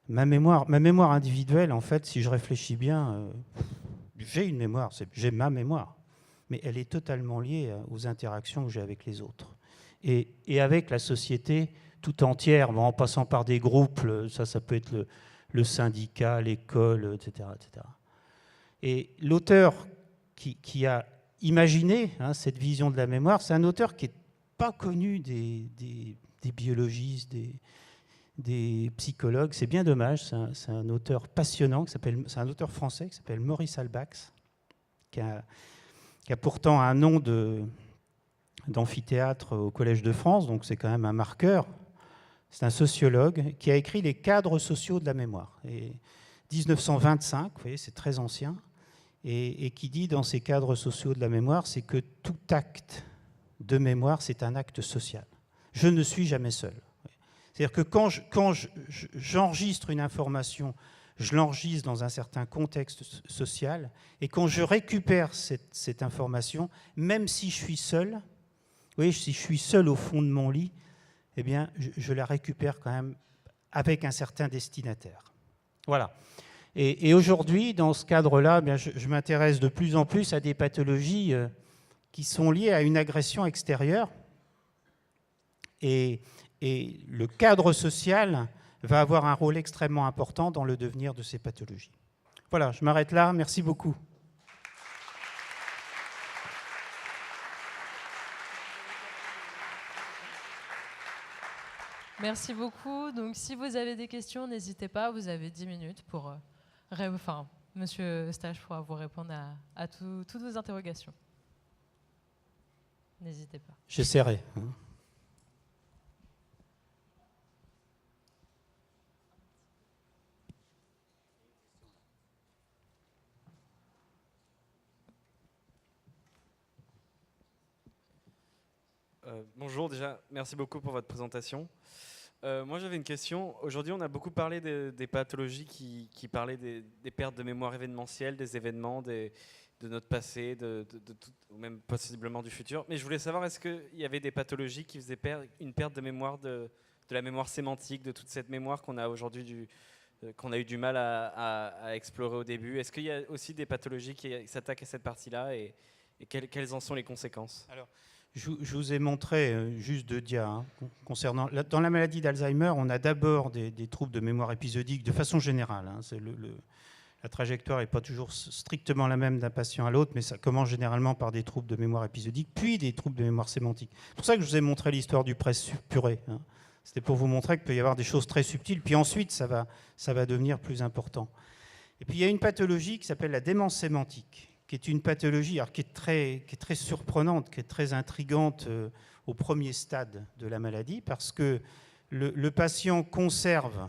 Ma mémoire individuelle, en fait, si je réfléchis bien, j'ai une mémoire, j'ai ma mémoire, mais elle est totalement liée aux interactions que j'ai avec les autres et avec la société tout entière, bon, en passant par des groupes, ça peut être le syndicat, l'école, etc., etc. Et l'auteur qui a imaginé cette vision de la mémoire, c'est un auteur qui n'est pas connu des biologistes, des psychologues. C'est bien dommage. C'est un auteur passionnant, c'est un auteur français qui s'appelle Maurice Halbach, qui a pourtant un nom d'amphithéâtre au Collège de France, donc c'est quand même un marqueur. C'est un sociologue qui a écrit Les cadres sociaux de la mémoire. Et 1925, vous voyez, c'est très ancien, et qui dit dans ces cadres sociaux de la mémoire, c'est que tout acte de mémoire, c'est un acte social. Je ne suis jamais seul. C'est-à-dire que quand j'enregistre une information, je l'enregistre dans un certain contexte social, et quand je récupère cette information, même si je suis seul, vous voyez, si je suis seul au fond de mon lit, eh bien, je la récupère quand même avec un certain destinataire. Voilà. Et aujourd'hui, dans ce cadre-là, eh bien, je m'intéresse de plus en plus à des pathologies qui sont liées à une agression extérieure. Et le cadre social va avoir un rôle extrêmement important dans le devenir de ces pathologies. Voilà, je m'arrête là. Merci beaucoup. Merci beaucoup. Donc, si vous avez des questions, n'hésitez pas. Vous avez 10 minutes pour... Monsieur Eustache pourra vous répondre à toutes vos interrogations. N'hésitez pas. J'essaierai. Bonjour, déjà, merci beaucoup pour votre présentation. Moi, j'avais une question. Aujourd'hui, on a beaucoup parlé des pathologies qui parlaient des pertes de mémoire événementielle, des événements, de notre passé, ou même possiblement du futur. Mais je voulais savoir, est-ce qu'il y avait des pathologies qui faisaient une perte de mémoire, de la mémoire sémantique, de toute cette mémoire qu'on a aujourd'hui, qu'on a eu du mal à explorer au début. Est-ce qu'il y a aussi des pathologies qui s'attaquent à cette partie-là et quelles en sont les conséquences? Alors, je vous ai montré juste deux dias concernant. Dans la maladie d'Alzheimer, on a d'abord des troubles de mémoire épisodique de façon générale. La trajectoire n'est pas toujours strictement la même d'un patient à l'autre, mais ça commence généralement par des troubles de mémoire épisodique, puis des troubles de mémoire sémantique. C'est pour ça que je vous ai montré l'histoire du presse-purée. C'était pour vous montrer qu'il peut y avoir des choses très subtiles, puis ensuite ça va devenir plus important. Et puis il y a une pathologie qui s'appelle la démence sémantique, qui est une pathologie qui est très surprenante, qui est très intrigante au premier stade de la maladie, parce que le patient conserve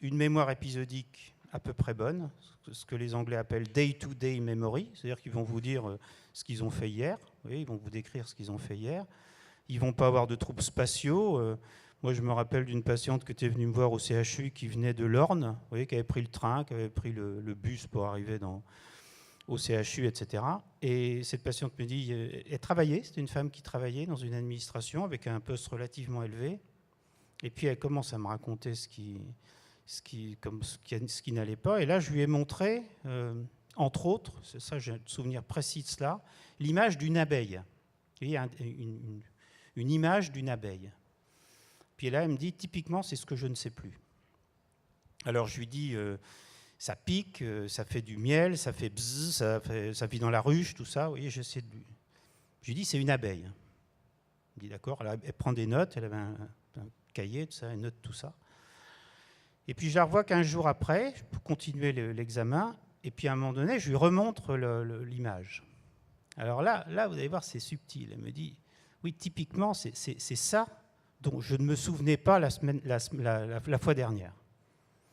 une mémoire épisodique à peu près bonne, ce que les Anglais appellent day-to-day memory, c'est-à-dire qu'ils vont vous dire ce qu'ils ont fait hier, oui, ils vont vous décrire ce qu'ils ont fait hier, ils ne vont pas avoir de troubles spatiaux. Moi, je me rappelle d'une patiente qui était venue me voir au CHU, qui venait de l'Orne, vous voyez, qui avait pris le train, qui avait pris le bus pour arriver au CHU, etc. Et cette patiente me dit, elle travaillait, c'était une femme qui travaillait dans une administration avec un poste relativement élevé. Et puis elle commence à me raconter ce qui n'allait pas. Et là, je lui ai montré, entre autres, c'est ça, j'ai un souvenir précis de cela, l'image d'une abeille. Vous voyez, une image d'une abeille. Puis là, elle me dit, typiquement, c'est ce que je ne sais plus. Alors je lui dis... ça pique, ça fait du miel, ça fait bzzz, ça vit dans la ruche, tout ça. Vous voyez, j'essaie de lui... Je lui dis, c'est une abeille. Elle me dit, d'accord, elle prend des notes, elle avait un cahier, tout ça, elle note tout ça. Et puis je la revois 15 jours après, pour continuer l'examen, et puis à un moment donné, je lui remontre l'image. Alors là, vous allez voir, c'est subtil. Elle me dit, oui, typiquement, c'est ça dont je ne me souvenais pas la fois dernière.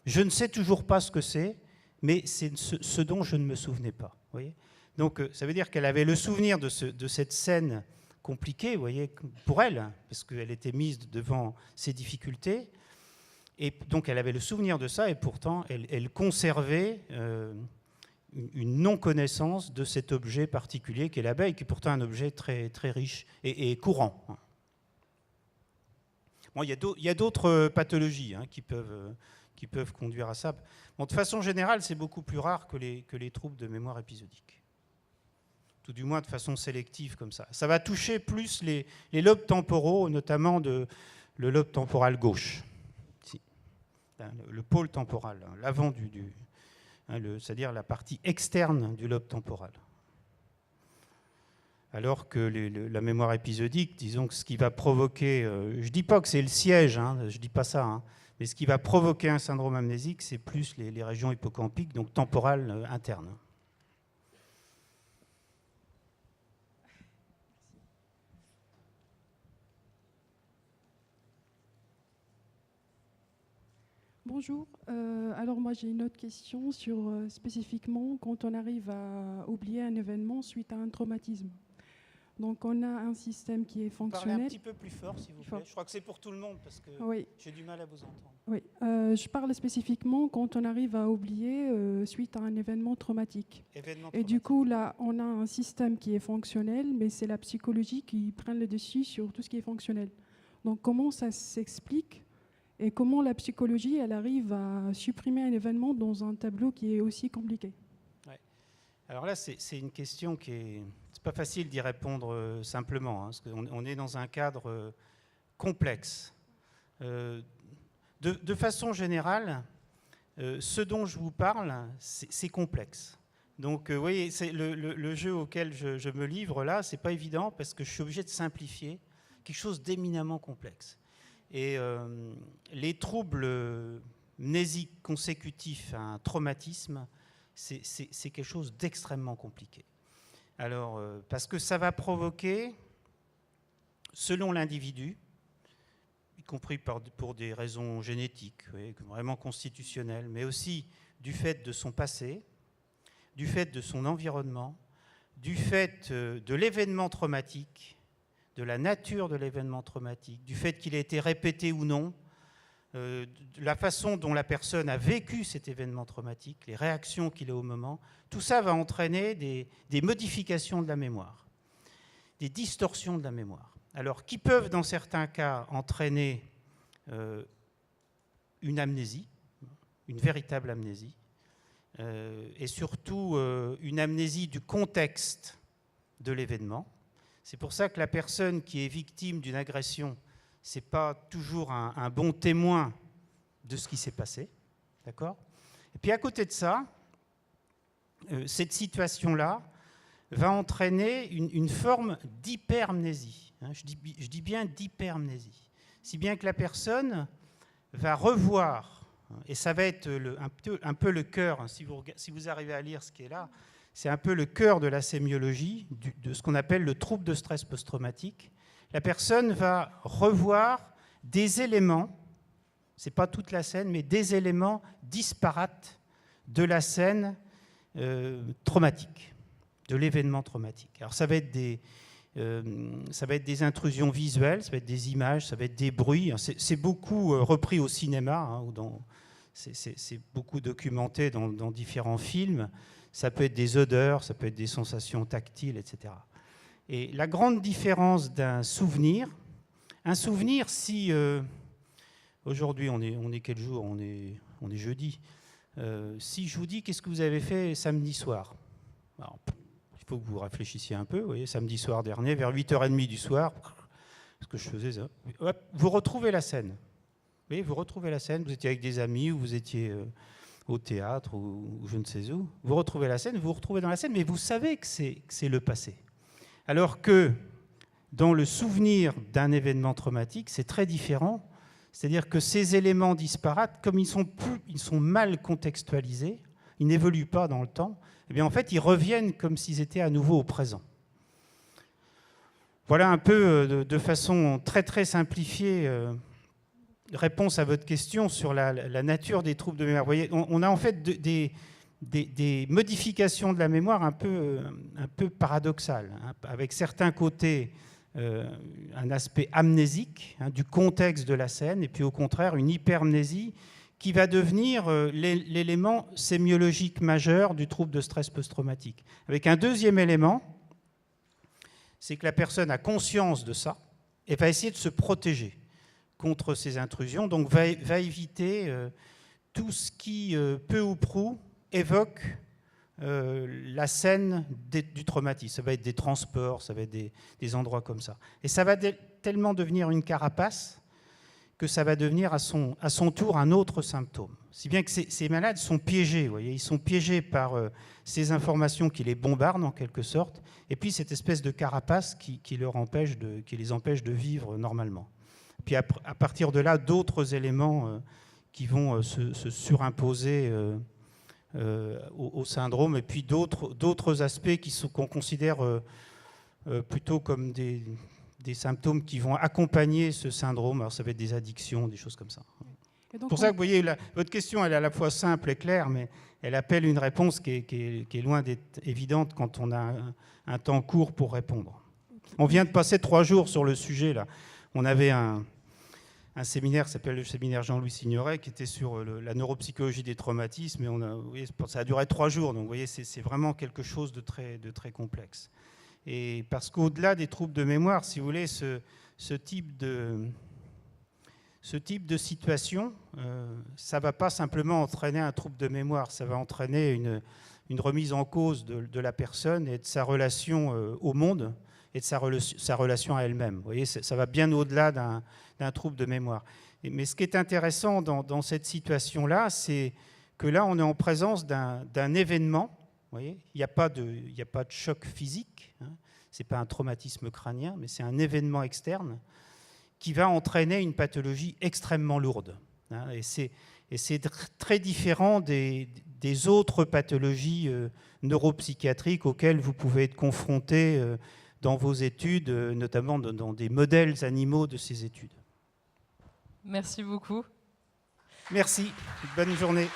Je ne sais toujours pas ce que c'est, mais c'est ce dont je ne me souvenais pas. Vous voyez, donc ça veut dire qu'elle avait le souvenir de cette scène compliquée, vous voyez, pour elle, parce qu'elle était mise devant ses difficultés. Et donc elle avait le souvenir de ça, et pourtant elle conservait une non-connaissance de cet objet particulier qu'est l'abeille, qui est pourtant un objet très, très riche et courant. Bon, il y a d'autres pathologies qui peuvent qui peuvent conduire à ça. Bon, de façon générale, c'est beaucoup plus rare que les troubles de mémoire épisodique. Tout du moins de façon sélective comme ça. Ça va toucher plus les lobes temporaux, notamment le lobe temporal gauche. Ici. Le pôle temporal, l'avant c'est-à-dire la partie externe du lobe temporal. Alors que la mémoire épisodique, disons que ce qui va provoquer, je ne dis pas que c'est le siège, je ne dis pas ça, mais ce qui va provoquer un syndrome amnésique, c'est plus les régions hippocampiques, donc temporales internes. Bonjour. Alors moi j'ai une autre question sur spécifiquement quand on arrive à oublier un événement suite à un traumatisme. Donc on a un système qui est fonctionnel. Parlez un petit peu plus fort s'il vous plaît. Je crois que c'est pour tout le monde parce que oui. J'ai du mal à vous entendre. Oui. Je parle spécifiquement quand on arrive à oublier suite à un événement traumatique. Et du coup là on a un système qui est fonctionnel, mais c'est la psychologie qui prend le dessus sur tout ce qui est fonctionnel. Donc comment ça s'explique? Et comment la psychologie, elle arrive à supprimer un événement dans un tableau qui est aussi compliqué? Ouais. Alors là, c'est une question qui est... C'est pas facile d'y répondre simplement, parce qu'on est dans un cadre complexe. De façon générale, ce dont je vous parle, c'est complexe. Donc, vous voyez, le jeu auquel je me livre là, c'est pas évident parce que je suis obligé de simplifier quelque chose d'éminemment complexe. Et les troubles mnésiques consécutifs à un traumatisme, c'est quelque chose d'extrêmement compliqué. Alors, parce que ça va provoquer, selon l'individu, y compris pour des raisons génétiques, oui, vraiment constitutionnelles, mais aussi du fait de son passé, du fait de son environnement, du fait de l'événement traumatique, de la nature de l'événement traumatique, du fait qu'il ait été répété ou non, de la façon dont la personne a vécu cet événement traumatique, les réactions qu'il a au moment, tout ça va entraîner des modifications de la mémoire, des distorsions de la mémoire. Alors, qui peuvent, dans certains cas, entraîner une amnésie, une véritable amnésie, et surtout une amnésie du contexte de l'événement. C'est pour ça que la personne qui est victime d'une agression, ce n'est pas toujours un bon témoin de ce qui s'est passé. D'accord ? Et puis à côté de ça, cette situation-là va entraîner une forme d'hypermnésie. Je dis bien d'hypermnésie. Si bien que la personne va revoir, et ça va être un peu le cœur, si vous arrivez à lire ce qui est là, c'est un peu le cœur de la sémiologie, de ce qu'on appelle le trouble de stress post-traumatique. La personne va revoir des éléments, ce n'est pas toute la scène, mais des éléments disparates de la scène traumatique, de l'événement traumatique. Alors ça va être des intrusions visuelles, ça va être des images, ça va être des bruits. C'est beaucoup repris au cinéma, c'est beaucoup documenté dans différents films. Ça peut être des odeurs, ça peut être des sensations tactiles, etc. Et la grande différence d'un souvenir, si aujourd'hui on est quel jour? On est jeudi. Si je vous dis qu'est-ce que vous avez fait samedi soir? Alors, il faut que vous réfléchissiez un peu. Vous voyez, samedi soir dernier, vers 8h30 du soir, ce que je faisais, ça, vous retrouvez la scène. Vous voyez, vous retrouvez la scène. Vous étiez avec des amis ou vous étiez au théâtre ou je ne sais où. Vous retrouvez la scène, vous vous retrouvez dans la scène, mais vous savez que c'est le passé. Alors que dans le souvenir d'un événement traumatique, c'est très différent. C'est-à-dire que ces éléments disparates, comme ils sont mal contextualisés, ils n'évoluent pas dans le temps, eh bien en fait, ils reviennent comme s'ils étaient à nouveau au présent. Voilà un peu, de façon très très simplifiée, réponse à votre question sur la nature des troubles de mémoire. Vous voyez, on a en fait des modifications de la mémoire un peu paradoxales, avec certains côtés un aspect amnésique du contexte de la scène, et puis au contraire une hypermnésie qui va devenir l'élément sémiologique majeur du trouble de stress post-traumatique. Avec un deuxième élément, c'est que la personne a conscience de ça et va essayer de se protéger contre ces intrusions, donc va éviter tout ce qui, peu ou prou, évoque la scène du traumatisme. Ça va être des transports, ça va être des endroits comme ça. Et ça va tellement devenir une carapace que ça va devenir à son tour un autre symptôme. Si bien que ces malades sont piégés, vous voyez, ils sont piégés par ces informations qui les bombardent en quelque sorte, et puis cette espèce de carapace qui les empêche de vivre normalement. Puis à partir de là, d'autres éléments qui vont se surimposer au syndrome, et puis d'autres aspects qu'on considère plutôt comme des symptômes qui vont accompagner ce syndrome. Alors ça va être des addictions, des choses comme ça. C'est pour ça que vous voyez, votre question elle est à la fois simple et claire, mais elle appelle une réponse qui est loin d'être évidente quand on a un temps court pour répondre. On vient de passer 3 jours sur le sujet, là. On avait un séminaire qui s'appelle le séminaire Jean-Louis Signoret, qui était sur la neuropsychologie des traumatismes, et vous voyez, ça a duré 3 jours, donc vous voyez, c'est vraiment quelque chose de très complexe. Et parce qu'au-delà des troubles de mémoire, si vous voulez, ce type de situation, ça ne va pas simplement entraîner un trouble de mémoire, ça va entraîner une remise en cause de la personne et de sa relation au monde et de sa relation à elle-même. Vous voyez, ça va bien au-delà d'un trouble de mémoire. Mais ce qui est intéressant dans cette situation-là, c'est que là, on est en présence d'un événement. Vous voyez, il n'y a pas de choc physique, hein. Ce n'est pas un traumatisme crânien, mais c'est un événement externe qui va entraîner une pathologie extrêmement lourde. Hein. Et c'est très différent des autres pathologies neuropsychiatriques auxquelles vous pouvez être confronté dans vos études, notamment dans des modèles animaux de ces études. Merci beaucoup. Merci. Bonne journée.